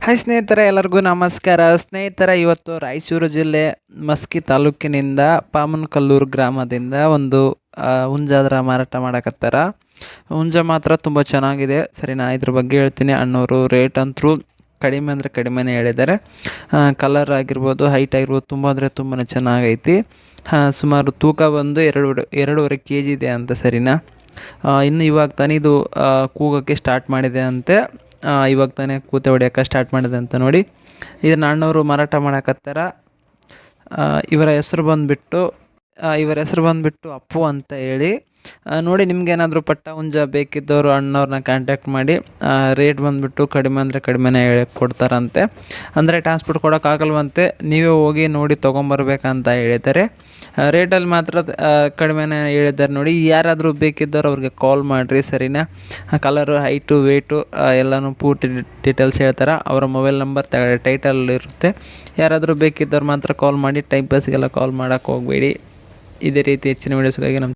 Hi ಸ್ನೇಹಿತರೆ, ಎಲ್ಲರಿಗೂ ನಮಸ್ಕಾರ. ಸ್ನೇಹಿತರೆ, ಇವತ್ತು ರಾಯಚೂರು ಜಿಲ್ಲೆ ಮಸ್ಕಿ ತಾಲೂಕಿನಿಂದ ಪಾಮನಕಲ್ಲೂರು ಗ್ರಾಮದಿಂದ ಒಂದು ಹುಂಜಾದ್ರ ಮಾರಾಟ ಮಾಡಕತ್ತಾರ. ಹುಂಜ ಮಾತ್ರ ತುಂಬ ಚೆನ್ನಾಗಿದೆ. ಸರಿನಾ, ಇದ್ರ ಬಗ್ಗೆ ಹೇಳ್ತೀನಿ. ಅಣ್ಣವರು ರೇಟ್ ಅಂತೂ ಕಡಿಮೆ ಅಂದರೆ ಕಡಿಮೆನೇ ಹೇಳಿದ್ದಾರೆ. ಕಲರ್ ಆಗಿರ್ಬೋದು, ಹೈಟ್ ಆಗಿರ್ಬೋದು, ತುಂಬ ಅಂದರೆ ತುಂಬಾ ಚೆನ್ನಾಗೈತಿ. ಸುಮಾರು ತೂಕ ಬಂದು 2.5 kg ಇದೆ ಅಂತ. ಸರಿನಾ, ಇನ್ನು ಇವಾಗ ತಾನೇ ಇದು ಕೂಗೋಕ್ಕೆ ಸ್ಟಾರ್ಟ್ ಮಾಡಿದೆ ಅಂತೆ. ಇವಾಗ ತಾನೇ ಕೂತೆ ಹೊಡ್ಯೋಕೆ ಸ್ಟಾರ್ಟ್ ಮಾಡಿದೆ ಅಂತ. ನೋಡಿ, ಇದನ್ನು ಅಣ್ಣವರು ಮಾರಾಟ ಮಾಡಕತ್ತಾರ. ಇವರ ಹೆಸರು ಬಂದುಬಿಟ್ಟು ಅಪ್ಪು ಅಂತ ಹೇಳಿ. ನೋಡಿ, ನಿಮ್ಗೇನಾದರೂ ಪಟ್ಟ ಹುಂಜ ಬೇಕಿದ್ದವರು ಅಣ್ಣವ್ರನ್ನ ಕಾಂಟ್ಯಾಕ್ಟ್ ಮಾಡಿ. ರೇಟ್ ಬಂದುಬಿಟ್ಟು ಕಡಿಮೆ ಅಂದರೆ ಕಡಿಮೆನೇ ಹೇಳಿ ಕೊಡ್ತಾರಂತೆ. ಅಂದರೆ ಟ್ರಾನ್ಸ್ಪೋರ್ಟ್ ಕೊಡೋಕ್ಕಾಗಲ್ವಂತೆ, ನೀವೇ ಹೋಗಿ ನೋಡಿ ತೊಗೊಂಬರ್ಬೇಕಂತ ಹೇಳಿದ್ದಾರೆ. ರೇಟಲ್ಲಿ ಮಾತ್ರ ಕಡಿಮೆನೇ ಹೇಳಿದ್ದಾರೆ. ನೋಡಿ, ಯಾರಾದರೂ ಬೇಕಿದ್ದವರು ಅವ್ರಿಗೆ ಕಾಲ್ ಮಾಡಿರಿ. ಸರಿನಾ, ಕಲರು, ಹೈಟು, ವೇಟು ಎಲ್ಲನೂ ಪೂರ್ತಿ ಡೀಟೇಲ್ಸ್ ಹೇಳ್ತಾರೆ. ಅವರ ಮೊಬೈಲ್ ನಂಬರ್ ಟೈಟಲ್ ಇರುತ್ತೆ. ಯಾರಾದರೂ ಬೇಕಿದ್ದವ್ರು ಮಾತ್ರ ಕಾಲ್ ಮಾಡಿ. ಟೈಮ್ ಪಾಸ್ಗೆಲ್ಲ ಕಾಲ್ ಮಾಡೋಕ್ಕೆ ಹೋಗಬೇಡಿ. ಇದೇ ರೀತಿ ಹೆಚ್ಚಿನ ವೀಡಿಯೋಸ್ಗಾಗಿ ನಮ್ಮ